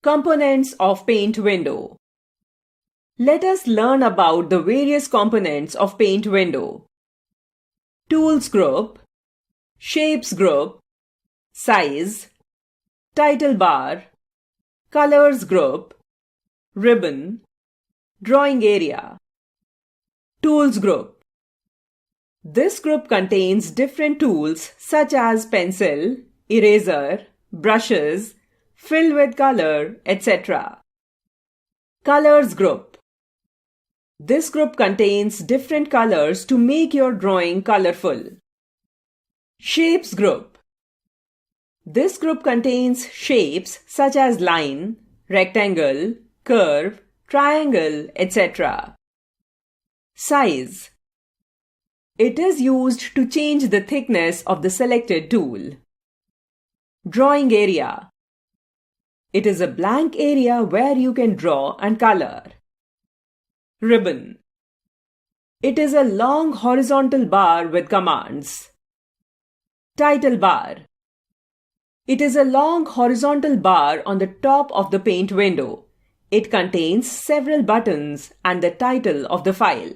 Components of Paint window. Let us learn about the various components of Paint window. Tools group, Shapes group, Size, Title bar, Colors group, Ribbon, Drawing area. Tools group. This group contains different tools such as pencil, eraser, brushes, fill with color, etc. Colors group. This group contains different colors to make your drawing colorful. Shapes group. This group contains shapes such as line, rectangle, curve, triangle, etc. Size. It is used to change the thickness of the selected tool. Drawing area. It is a blank area where you can draw and color. Ribbon. It is a long horizontal bar with commands. Title bar. It is a long horizontal bar on the top of the Paint window. It contains several buttons and the title of the file.